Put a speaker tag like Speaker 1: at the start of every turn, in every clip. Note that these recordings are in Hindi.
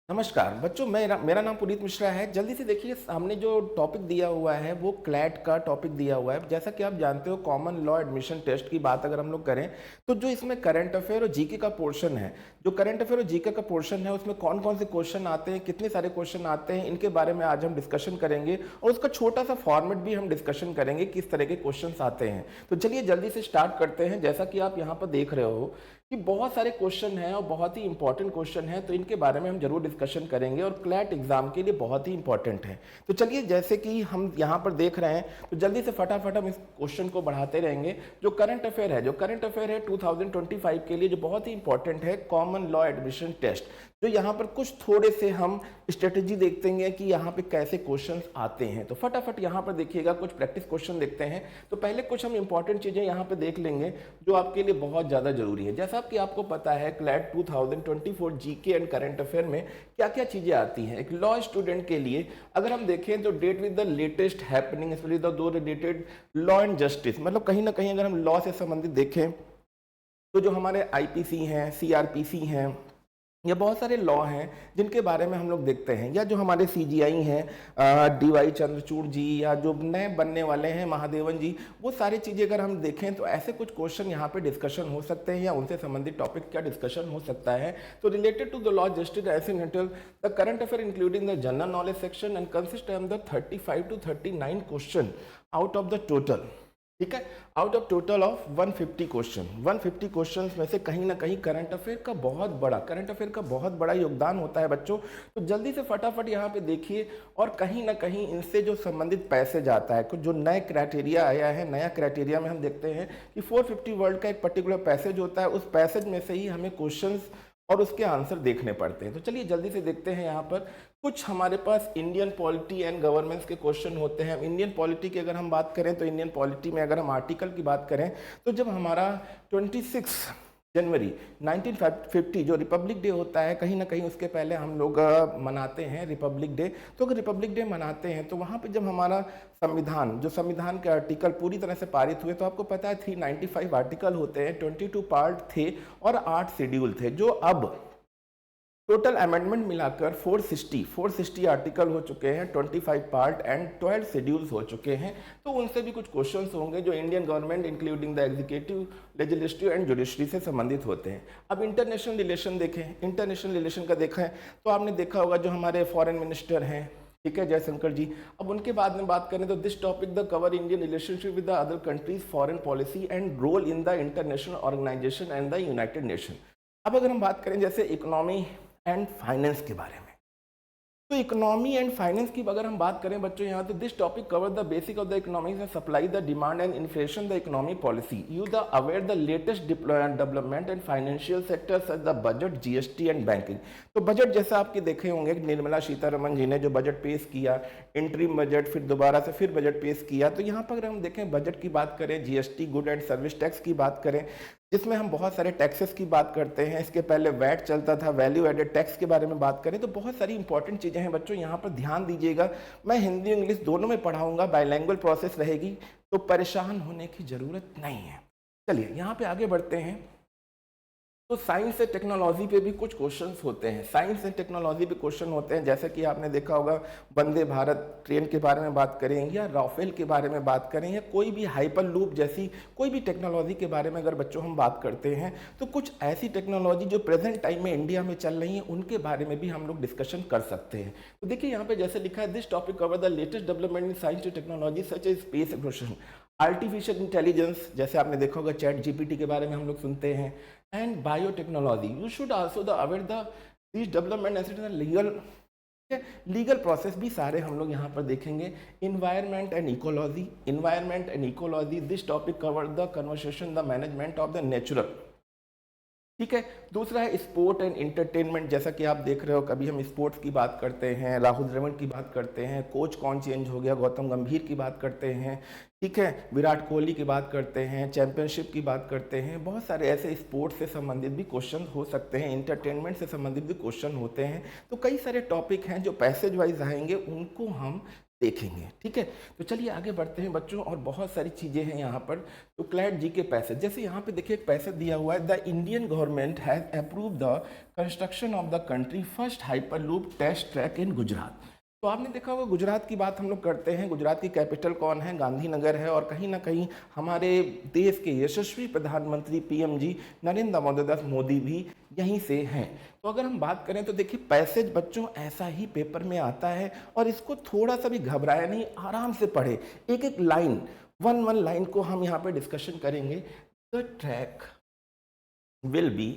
Speaker 1: नमस्कार बच्चों, मेरा मेरा नाम पुनीत मिश्रा है। जल्दी से देखिए, सामने जो टॉपिक दिया हुआ है वो क्लैट का टॉपिक दिया हुआ है। जैसा कि आप जानते हो, कॉमन लॉ एडमिशन टेस्ट की बात अगर हम लोग करें तो जो इसमें करंट अफेयर और जीके का पोर्शन है, जो करंट अफेयर और जीके का पोर्शन है उसमें कौन कौन से क्वेश्चन आते हैं, कितने सारे क्वेश्चन आते हैं, इनके बारे में आज हम डिस्कशन करेंगे और उसका छोटा सा फॉर्मेट भी हम डिस्कशन करेंगे, किस तरह के क्वेश्चन आते हैं। तो चलिए जल्दी से स्टार्ट करते हैं। जैसा कि आप यहाँ पर देख रहे हो कि बहुत सारे क्वेश्चन हैं और बहुत ही इंपॉर्टेंट क्वेश्चन हैं, तो इनके बारे में हम जरूर डिस्कशन करेंगे और क्लैट एग्जाम के लिए बहुत ही इंपॉर्टेंट है। तो चलिए, जैसे कि हम यहाँ पर देख रहे हैं, तो जल्दी से फटाफट हम इस क्वेश्चन को बढ़ाते रहेंगे। जो करंट अफेयर है 2025 के लिए, जो बहुत ही इंपॉर्टेंट है, कॉमन लॉ एडमिशन टेस्ट। जो यहाँ पर कुछ थोड़े से हम स्ट्रेटेजी देखते हैं कि यहाँ पे कैसे क्वेश्चन आते हैं। तो फटाफट यहाँ पर देखिएगा, कुछ प्रैक्टिस क्वेश्चन देखते हैं। तो पहले कुछ हम इंपॉर्टेंट चीजें यहाँ पे देख लेंगे जो आपके लिए बहुत ज्यादा जरूरी है। जैसा कि आपको पता है, CLAT 2024 GK and current affair में क्या क्या चीजें आती हैं। एक लॉ स्टूडेंट के लिए अगर हम देखें तो date with the latest happening, specially the do related law and justice, मतलब कहीं ना कहीं अगर हम लॉ से संबंधित देखें तो जो हमारे आईपीसी हैं, सीआरपीसी हैं, या बहुत सारे लॉ हैं जिनके बारे में हम लोग देखते हैं, या जो हमारे सीजीआई हैं, डीवाई चंद्रचूड़ जी, या जो नए बनने वाले हैं महादेवन जी, वो सारी चीज़ें अगर हम देखें तो ऐसे कुछ क्वेश्चन यहाँ पे डिस्कशन हो सकते हैं, या उनसे संबंधित टॉपिक क्या डिस्कशन हो सकता है। तो related to the law justice as in the current affair including the general knowledge section and consist of the 35 to 39 question out of the total. ठीक है, out of total of 150 question, 150 question में से कहीं ना कहीं करंट अफेयर का बहुत बड़ा योगदान होता है बच्चों। तो जल्दी से फटाफट यहाँ पे देखिए, और कहीं ना कहीं इनसे जो संबंधित पैसेज आता है, कुछ जो नए क्राइटेरिया आया है, नया क्राइटेरिया में हम देखते हैं कि 450 वर्ड का एक पर्टिकुलर पैसेज होता है, उस पैसेज में से ही हमें क्वेश्चन और उसके आंसर देखने पड़ते हैं। तो चलिए जल्दी से देखते हैं। यहाँ पर कुछ हमारे पास इंडियन पॉलिटी एंड गवर्नेंस के क्वेश्चन होते हैं। इंडियन पॉलिटी की अगर हम बात करें तो इंडियन पॉलिटी में अगर हम आर्टिकल की बात करें तो जब हमारा 26 जनवरी 1950 जो रिपब्लिक डे होता है, कहीं ना कहीं उसके पहले हम लोग मनाते हैं रिपब्लिक डे। तो अगर रिपब्लिक डे मनाते हैं तो वहाँ पे जब हमारा संविधान, जो संविधान के आर्टिकल पूरी तरह से पारित हुए, तो आपको पता है 395 आर्टिकल होते हैं, 22 पार्ट थे और 8 शेड्यूल थे, जो अब टोटल अमेंडमेंट मिलाकर 460 आर्टिकल हो चुके हैं, 25 पार्ट एंड 12 शेड्यूल्स हो चुके हैं। तो उनसे भी कुछ क्वेश्चंस होंगे जो Indian government including the executive, legislative and judiciary से संबंधित होते हैं। अब इंटरनेशनल रिलेशन देखें, इंटरनेशनल रिलेशन का देखा है तो आपने देखा होगा जो हमारे फॉरेन मिनिस्टर हैं, ठीक है, जयशंकर जी। अब उनके बाद में बात करें तो this topic the cover Indian relationship with the other countries, foreign policy and role in the international organisation and the united nation. अब अगर हम बात करें जैसे इकोनॉमी एंड फाइनेंस के बारे में, तो इकोनॉमी एंड फाइनेंस की अगर हम बात करें बच्चों यहाँ, तो this topic cover the basic of the economics and supply, the demand and inflation, the economic policy, you the aware the latest development and financial sector such the budget, GST and banking. तो बजट जैसा आपके देखे होंगे, निर्मला सीतारमन जी ने जो बजट पेश किया, इंटरिम बजट, फिर दोबारा से फिर बजट पेश किया। तो यहाँ पर अगर हम देखें बजट की बात करें, GST good and service tax की बात करें, जिसमें हम बहुत सारे टैक्सेस की बात करते हैं। इसके पहले वैट चलता था, वैल्यू एडेड टैक्स के बारे में बात करें, तो बहुत सारी इंपॉर्टेंट चीज़ें हैं बच्चों। यहाँ पर ध्यान दीजिएगा, मैं हिंदी इंग्लिश दोनों में पढ़ाऊंगा, बाइलैंग्वेज प्रोसेस रहेगी, तो परेशान होने की ज़रूरत नहीं है। चलिए यहाँ पे आगे बढ़ते हैं। तो साइंस एंड टेक्नोलॉजी पे भी कुछ क्वेश्चंस होते हैं, साइंस एंड टेक्नोलॉजी पे क्वेश्चन होते हैं। जैसे कि आपने देखा होगा, वंदे भारत ट्रेन के बारे में बात करें, या राफेल के बारे में बात करें, या कोई भी हाइपर लूप जैसी कोई भी टेक्नोलॉजी के बारे में अगर बच्चों हम बात करते हैं, तो कुछ ऐसी टेक्नोलॉजी जो प्रेजेंट टाइम में इंडिया में चल रही है, उनके बारे में भी हम लोग डिस्कशन कर सकते हैं। तो देखिए यहाँ पे जैसे लिखा है, this topic cover the latest development in science and technology such as space exploration, artificial intelligence, जैसे आपने देखा होगा चैट जीपीटी के बारे में हम लोग सुनते हैं, and biotechnology. You should also the aware the this development as legal process भी सारे हम लोग यहाँ पर देखेंगे। Environment and ecology, this topic cover the conversation the management of the natural, ठीक है। दूसरा है स्पोर्ट एंड इंटरटेनमेंट, जैसा कि आप देख रहे हो, कभी हम स्पोर्ट्स की बात करते हैं, राहुल द्रविड़ की बात करते हैं, कोच कौन चेंज हो गया, गौतम गंभीर की बात करते हैं, ठीक है, विराट कोहली की बात करते हैं, चैंपियनशिप की बात करते हैं। बहुत सारे ऐसे स्पोर्ट्स से संबंधित भी क्वेश्चन हो सकते हैं, इंटरटेनमेंट से संबंधित भी क्वेश्चन होते हैं। तो कई सारे टॉपिक हैं जो पैसेज वाइज आएंगे, उनको हम देखेंगे। ठीक है, तो चलिए आगे बढ़ते हैं बच्चों, और बहुत सारी चीज़ें हैं यहाँ पर। तो क्लैट जी के पैसेज, जैसे यहाँ पे देखिए एक पैसेज दिया हुआ है, the Indian government has approve the construction of the country first hyperloop test track in Gujarat. तो आपने देखा होगा गुजरात की बात हम लोग करते हैं, गुजरात की कैपिटल कौन है, गांधीनगर है, और कहीं ना कहीं हमारे देश के यशस्वी प्रधानमंत्री पीएम जी नरेंद्र दामोदर मोदी भी यहीं से हैं। तो अगर हम बात करें तो देखिए पैसेज बच्चों ऐसा ही पेपर में आता है, और इसको थोड़ा सा भी घबराया नहीं, आराम से पढ़े, एक एक लाइन, वन लाइन को हम यहाँ पे डिस्कशन करेंगे। The track will be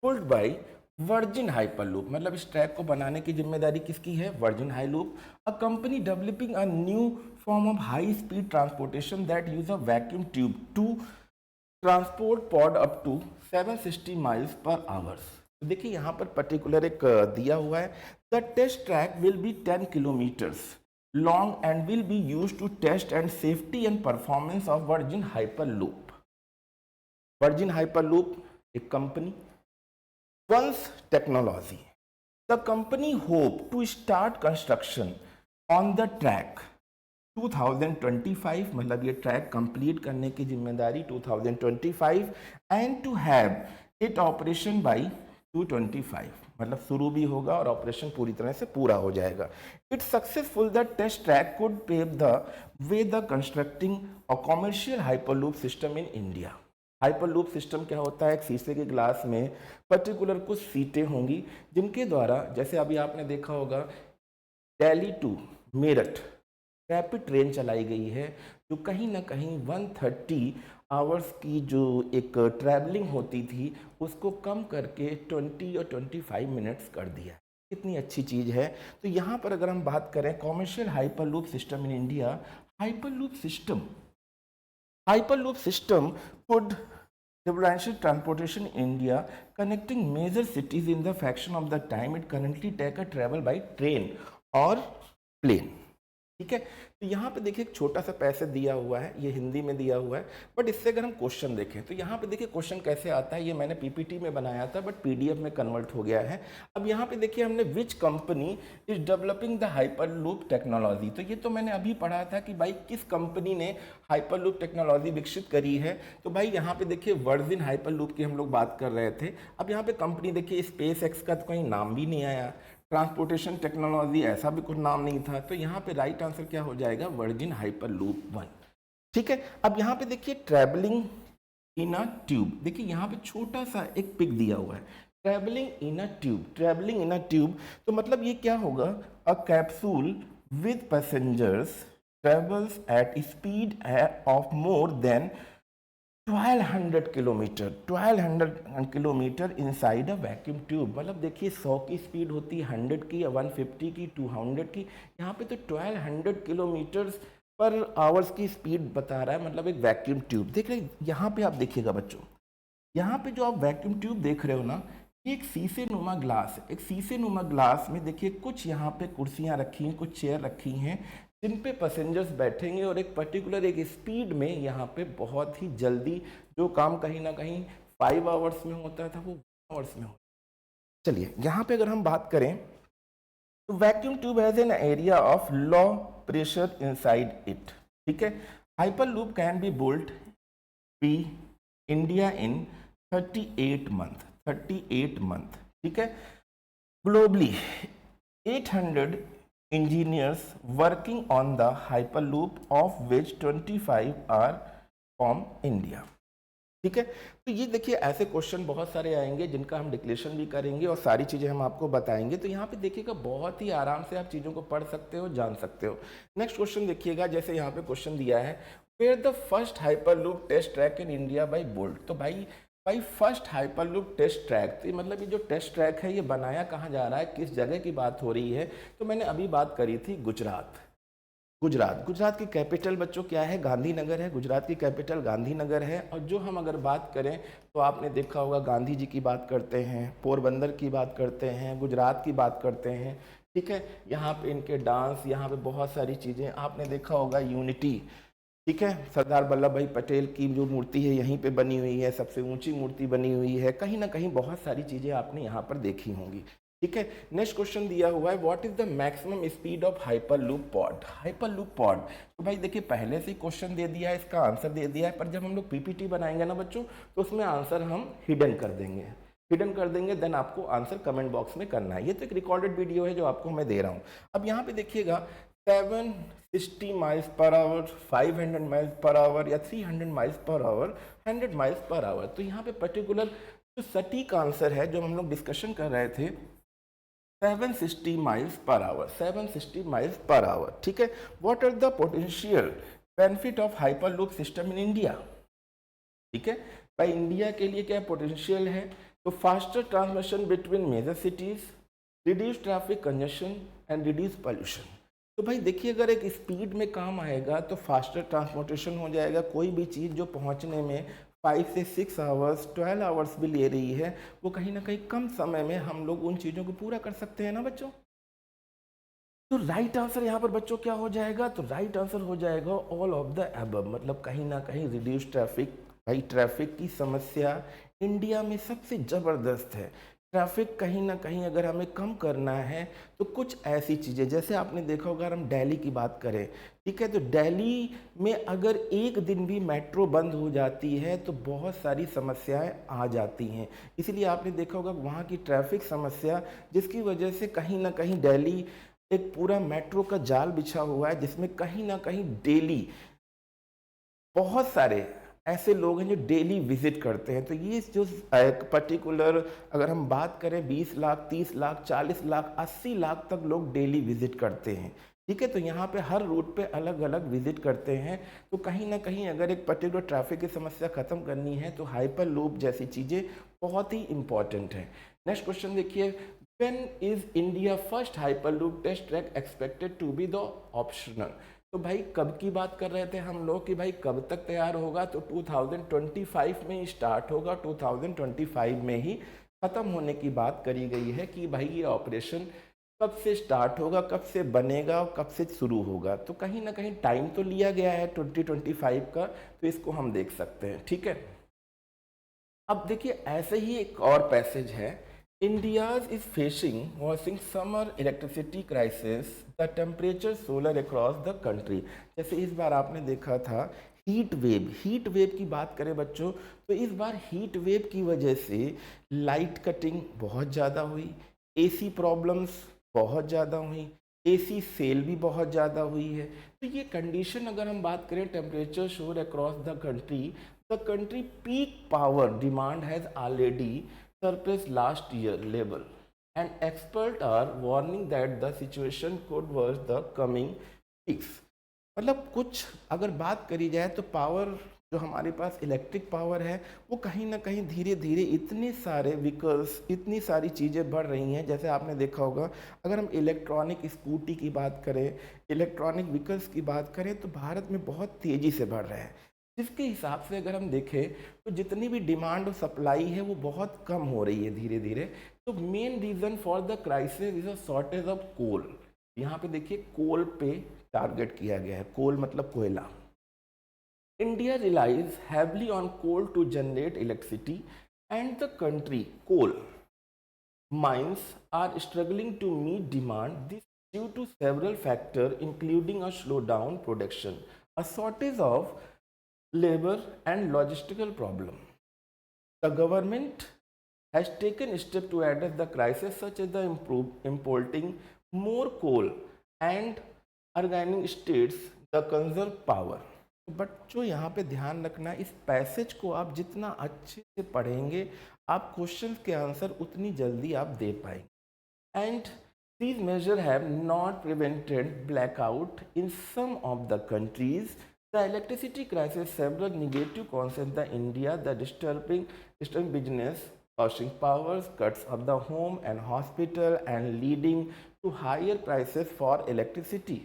Speaker 1: pulled by Virgin Hyperloop, मतलब इस ट्रैक को बनाने की जिम्मेदारी किसकी है, Virgin Hyperloop. A company developing a new form of high speed transportation that use a vacuum tube to transport pod up to 760 miles per hours. तो देखिए यहाँ पर पर्टिकुलर एक दिया हुआ है, the test track will be 10 kilometres long and will be use to test and safety and performance of virgin hyperloop. Virgin hyperloop एक company, Once technology. The company hoped to start construction on the track 2025, मतलब ये ट्रैक कंप्लीट करने की जिम्मेदारी 2025, and to have it operation by 225, मतलब शुरू भी होगा और ऑपरेशन पूरी तरह से पूरा हो जाएगा। It successful the test track could pave the way the constructing a commercial hyperloop system in India. Hyperloop system क्या होता है, एक शीशे के ग्लास में पर्टिकुलर कुछ सीटें होंगी जिनके द्वारा, जैसे अभी आपने देखा होगा Delhi to Meerut rapid train चलाई गई है, जो कहीं ना कहीं 130 आवर्स की जो एक ट्रैवलिंग होती थी उसको कम करके 20 और 25 मिनट्स कर दिया। कितनी अच्छी चीज़ है। तो यहाँ पर अगर हम बात करें commercial hyperloop system in India, Hyperloop system could revolutionise transportation in India, connecting major cities in the fraction of the time it currently take a travel by train or plane। ठीक है, तो यहाँ पे देखिए एक छोटा सा पैसे दिया हुआ है, ये हिंदी में दिया हुआ है, बट इससे अगर हम क्वेश्चन देखें तो यहाँ पे देखिए क्वेश्चन कैसे आता है, ये मैंने पीपीटी में बनाया था बट पीडीएफ में कन्वर्ट हो गया है। अब यहाँ पे देखिए हमने which company is developing the hyperloop technology, तो ये तो मैंने अभी पढ़ा था कि भाई किस कंपनी ने हाइपरलूप टेक्नोलॉजी विकसित करी है। तो भाई यहाँ पे देखिए वर्जिन हाइपरलूप की हम लोग बात कर रहे थे। अब यहाँ पे कंपनी देखिए स्पेस एक्स का तो कोई नाम भी नहीं आया, ट्रांसपोर्टेशन टेक्नोलॉजी ऐसा भी कुछ नाम नहीं था, तो यहाँ पे राइट आंसर क्या हो जाएगा, वर्जिन हाइपरलूप 1। ठीक है, अब यहाँ पे देखिए ट्रैवलिंग इन अ ट्यूब, देखिए यहाँ पे छोटा सा एक पिक दिया हुआ है, travelling in a tube, travelling in a tube, तो मतलब ये क्या होगा, a capsule with passengers travels at speed of more than 1200 kilometre, 1200 kilometre inside a vacuum tube. मतलब देखिए 100 की स्पीड होती है, 100 की, 150 की, 200 की, यहाँ पे तो 1200 किलोमीटर पर आवर्स की स्पीड बता रहा है, मतलब एक वैक्यूम ट्यूब। देख रहे यहाँ पे आप देखिएगा बच्चों, यहाँ पे जो आप वैक्यूम ट्यूब देख रहे हो ना, ये एक शीशे नुमा ग्लास है। एक शीशे नुमा ग्लास में देखिए कुछ यहाँ पे कुर्सियाँ रखी हैं, कुछ चेयर रखी हैं जिन पे पैसेंजर्स बैठेंगे, और एक पर्टिकुलर एक स्पीड में यहाँ पे बहुत ही जल्दी जो काम कहीं ना कहीं 5 आवर्स में होता था वो 1 आवर्स में होता। चलिए यहाँ पे अगर हम बात करें तो vacuum tube has an area of low pressure inside it. ठीक है, hyperloop can be built be India in 38 month, 38 month. ठीक है, globally 800 engineers working on the hyperloop of which 25 are from India। ठीक है, तो ये देखिए ऐसे क्वेश्चन बहुत सारे आएंगे जिनका हम डिक्लेरेशन भी करेंगे और सारी चीज़ें हम आपको बताएंगे। तो यहाँ पे देखिएगा बहुत ही आराम से आप चीज़ों को पढ़ सकते हो, जान सकते हो। नेक्स्ट क्वेश्चन देखिएगा, जैसे यहाँ पे क्वेश्चन दिया है, where the first hyperloop test track in India by bolt. तो भाई फर्स्ट हाइपरलूप टेस्ट ट्रैक, तो मतलब ये जो टेस्ट ट्रैक है ये बनाया कहाँ जा रहा है, किस जगह की बात हो रही है। तो मैंने अभी बात करी थी गुजरात की कैपिटल बच्चों क्या है, गांधीनगर है। गुजरात की कैपिटल गांधीनगर है। और जो हम अगर बात करें तो आपने देखा होगा गांधी जी की बात करते हैं, पोरबंदर की बात करते हैं, गुजरात की बात करते हैं। ठीक है, यहाँ पे इनके डांस, यहाँ पे बहुत सारी चीज़ें आपने देखा होगा, यूनिटी। ठीक है, सरदार वल्लभ भाई पटेल की जो मूर्ति है यहीं पे बनी हुई है, सबसे ऊंची मूर्ति बनी हुई है। कहीं ना कहीं बहुत सारी चीज़ें आपने यहाँ पर देखी होंगी। ठीक है। नेक्स्ट क्वेश्चन दिया हुआ है what is the maximum speed of hyperloop pod. Hyperloop pod, तो भाई देखिए पहले से ही क्वेश्चन दे दिया है, इसका आंसर दे दिया है, पर जब हम लोग पीपीटी बनाएंगे ना बच्चों, तो उसमें आंसर हम हिडन कर देंगे, हिडन कर देंगे, देन आपको आंसर कमेंट बॉक्स में करना है। ये तो एक रिकॉर्डेड वीडियो है जो आपको मैं दे रहा हूँ। अब यहाँ पे देखिएगा 760 miles per hour, 500 miles per hour या 300 miles per hour, 100 miles per hour. तो यहाँ पे पर्टिकुलर जो सटीक आंसर है जो हम लोग डिस्कशन कर रहे थे 760 माइल्स पर आवर, 760 माइल्स पर आवर। ठीक है। What are the potential benefit of hyperloop system in India. ठीक है भाई, इंडिया के लिए क्या पोटेंशियल है, तो faster transmission between major cities, reduce traffic congestion and reduce pollution. तो भाई देखिए अगर एक स्पीड में काम आएगा तो फास्टर ट्रांसपोर्टेशन हो जाएगा, कोई भी चीज़ जो पहुंचने में 5 से 6 आवर्स 12 आवर्स भी ले रही है, वो कहीं ना कहीं कम समय में हम लोग उन चीज़ों को पूरा कर सकते हैं ना बच्चों। तो राइट आंसर यहाँ पर बच्चों क्या हो जाएगा, तो राइट आंसर हो जाएगा ऑल ऑफ द अबव, मतलब कहीं ना कहीं रिड्यूस ट्रैफिक। भाई ट्रैफिक की समस्या इंडिया में सबसे ज़बरदस्त है। ट्रैफिक कहीं ना कहीं अगर हमें कम करना है तो कुछ ऐसी चीज़ें, जैसे आपने देखा होगा, अगर हम दिल्ली की बात करें, ठीक है, तो दिल्ली में अगर एक दिन भी मेट्रो बंद हो जाती है तो बहुत सारी समस्याएं आ जाती हैं। इसलिए आपने देखा होगा वहाँ की ट्रैफिक समस्या, जिसकी वजह से कहीं ना कहीं दिल्ली एक पूरा मेट्रो का जाल बिछा हुआ है, जिसमें कहीं ना कहीं डेली बहुत सारे ऐसे लोग हैं जो डेली विजिट करते हैं। तो ये जो एक पर्टिकुलर अगर हम बात करें 20 लाख, 30 लाख, 40 लाख, 80 लाख तक लोग डेली विजिट करते हैं। ठीक है, तो यहाँ पे हर रूट पे अलग अलग विजिट करते हैं। तो कहीं ना कहीं अगर एक पर्टिकुलर ट्रैफिक की समस्या खत्म करनी है तो हाइपर लूप जैसी चीज़ें बहुत ही इंपॉर्टेंट है। नेक्स्ट क्वेश्चन देखिए, when is India first hyperloop test track expected to be the optional. तो भाई कब की बात कर रहे थे हम लोग कि भाई कब तक तैयार होगा, तो 2025 में ही स्टार्ट होगा, 2025 में ही ख़त्म होने की बात करी गई है कि भाई ये ऑपरेशन कब से स्टार्ट होगा, कब से बनेगा और कब से शुरू होगा। तो कहीं ना कहीं टाइम तो लिया गया है 2025 का, तो इसको हम देख सकते हैं। ठीक है। अब देखिए ऐसे ही एक और पैसेज है, India's is facing summer electricity crisis, the temperature solar across the country। जैसे इस बार आपने देखा था हीट वेव की बात करें बच्चों, तो इस बार हीट वेव की वजह से लाइट कटिंग बहुत ज़्यादा हुई, एसी प्रॉब्लम्स बहुत ज़्यादा हुई, एसी सेल भी बहुत ज़्यादा हुई है। तो ये कंडीशन अगर हम बात करें टेम्परेचर शोर across the country peak power demand has already surpassed last year level, and experts are warning that the situation could worse the coming weeks। मतलब कुछ अगर बात करी जाए तो पावर जो हमारे पास इलेक्ट्रिक पावर है वो कहीं ना कहीं धीरे धीरे इतने सारे व्हीकल्स, इतनी सारी चीज़ें बढ़ रही हैं। जैसे आपने देखा होगा अगर हम इलेक्ट्रॉनिक स्कूटी की बात करें, इलेक्ट्रॉनिक व्हीकल्स की बात करें, तो भारत में बहुत तेज़ी से बढ़ रहे हैं। जिसके हिसाब से अगर हम देखें तो जितनी भी डिमांड और सप्लाई है वो बहुत कम हो रही है धीरे धीरे। तो main reason for the crisis is a shortage of coal. यहाँ पे देखिए कोल पे टारगेट किया गया है, कोल मतलब कोयला। India relies heavily on coal to generate electricity and the country coal mines are struggling to meet demand, this due to several factor including a slow down production, a shortage of labor and logistical problem. The government has taken steps to address the crisis such as the importing more coal and organic states the conserve power। But जो यहाँ पे ध्यान रखना, इस पैसेज को आप जितना अच्छे से पढ़ेंगे आप क्वेश्चन के आंसर उतनी जल्दी आप दे पाएंगे। And these measures have not prevented blackout in some of the countries। The electricity crisis several negative consequences in India, the disturbing business, costing powers, cuts of the home and hospital, and leading to higher prices for electricity।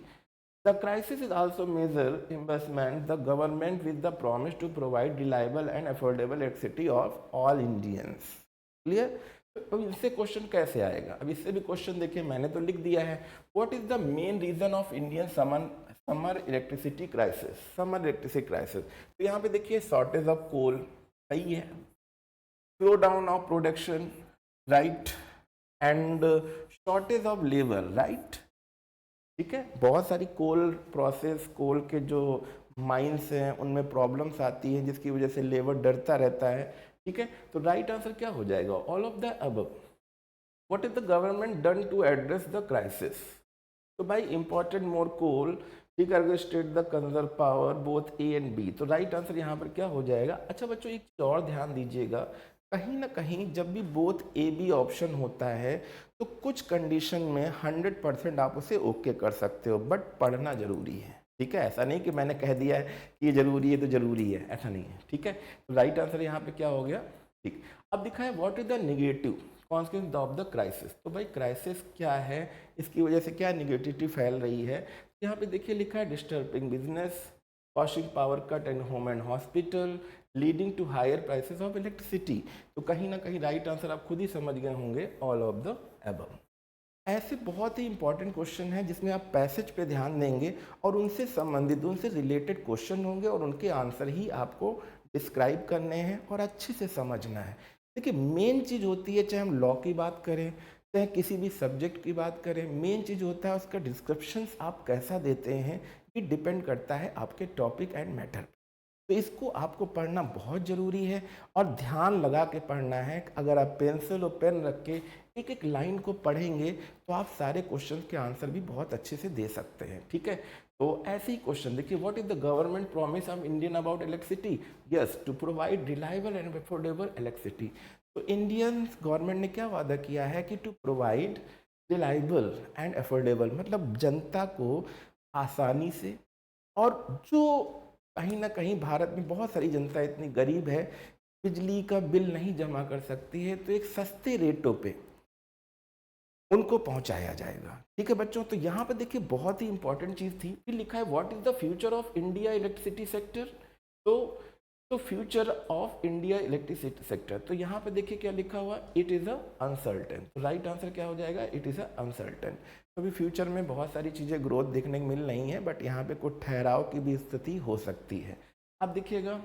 Speaker 1: The crisis is also major investment the government with the promise to provide reliable and affordable electricity of all Indians। Clear? अब इससे क्वेश्चन कैसे आएगा, अब इससे भी क्वेश्चन देखिए मैंने तो लिख दिया है। What is the main reason of Indian summer electricity crisis, summer electricity crisis. तो यहाँ पे देखिए शॉर्टेज ऑफ कोल सही है, slow down of production right, and shortage of labour, right. ठीक है, बहुत सारी कोल प्रोसेस, कोल के जो माइंस हैं उनमें प्रॉब्लम्स आती हैं जिसकी वजह से लेबर डरता रहता है। ठीक है, तो राइट आंसर क्या हो जाएगा, all of the above. What is the government done to address the crisis. तो भाई इंपॉर्टेंट मोर कोल, ठीक है, state the conserve power both A and B. तो राइट आंसर यहाँ पर क्या हो जाएगा। अच्छा बच्चों, एक चीज और ध्यान दीजिएगा, कहीं ना कहीं जब भी बोथ ए बी ऑप्शन होता है तो कुछ कंडीशन में 100% आप उसे ओके कर सकते हो, बट पढ़ना जरूरी है। ठीक है, ऐसा नहीं कि मैंने कह दिया है कि ये जरूरी है तो जरूरी है, ऐसा नहीं है। ठीक है, तो राइट आंसर यहाँ पे क्या हो गया। ठीक, अब दिखा है what is the negative consequence of the crisis. तो भाई क्राइसिस क्या है, इसकी वजह से क्या निगेटिविटी फैल रही है। यहाँ पे देखिए लिखा है disturbing business, costing power cut and home and hospital, leading to higher prices of electricity. तो कहीं ना कहीं राइट आंसर आप खुद ही समझ गए होंगे, ऑल ऑफ द अबव। ऐसे बहुत ही इंपॉर्टेंट क्वेश्चन है जिसमें आप पैसेज पे ध्यान देंगे और उनसे संबंधित, उनसे रिलेटेड क्वेश्चन होंगे और उनके आंसर ही आपको डिस्क्राइब करने हैं और अच्छे से समझना है। देखिए मेन चीज़ होती है, चाहे हम लॉ की बात करें, चाहे किसी भी सब्जेक्ट की बात करें, मेन चीज़ होता है उसका डिस्क्रिप्शंस आप कैसा देते हैं, ये डिपेंड करता है आपके टॉपिक एंड मैटर। तो इसको आपको पढ़ना बहुत ज़रूरी है और ध्यान लगा के पढ़ना है। अगर आप पेंसिल और पेन रख के एक एक लाइन को पढ़ेंगे तो आप सारे क्वेश्चन के आंसर भी बहुत अच्छे से दे सकते हैं। ठीक है, तो ऐसे ही क्वेश्चन देखिए, what is the government promise of Indian about electricity. Yes, to provide reliable and affordable electricity. तो इंडियन गवर्नमेंट ने क्या वादा किया है कि to provide reliable and affordable, मतलब जनता को आसानी से, और जो कहीं ना कहीं भारत में बहुत सारी जनता इतनी गरीब है बिजली का बिल नहीं जमा कर सकती है, तो एक सस्ते रेटों पे उनको पहुंचाया जाएगा। ठीक है बच्चों, तो यहाँ पे देखिए बहुत ही इंपॉर्टेंट चीज़ थी, फिर लिखा है what is the future of India electricity sector. तो future of India electricity sector, तो यहाँ पे देखिए क्या लिखा हुआ, इट इज़ अ अनसर्टेन। तो राइट आंसर क्या हो जाएगा, इट इज़ अ अनसर्टेन। तो अभी फ्यूचर में बहुत सारी चीज़ें ग्रोथ देखने को मिल रही हैं, बट यहाँ पे कुछ ठहराव की भी स्थिति हो सकती है। अब देखिएगा,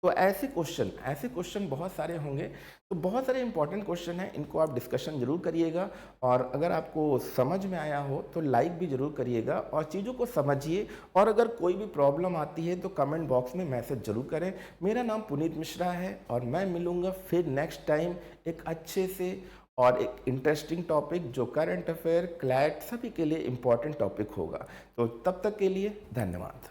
Speaker 1: तो ऐसे क्वेश्चन बहुत सारे होंगे, तो बहुत सारे इंपॉर्टेंट क्वेश्चन हैं, इनको आप डिस्कशन जरूर करिएगा। और अगर आपको समझ में आया हो तो लाइक भी जरूर करिएगा और चीज़ों को समझिए। और अगर कोई भी प्रॉब्लम आती है तो कमेंट बॉक्स में मैसेज जरूर करें। मेरा नाम पुनीत मिश्रा है और मैं मिलूँगा फिर नेक्स्ट टाइम एक अच्छे से और एक इंटरेस्टिंग टॉपिक जो करंट अफेयर, क्लैट सभी के लिए इम्पॉर्टेंट टॉपिक होगा। तो तब तक के लिए धन्यवाद।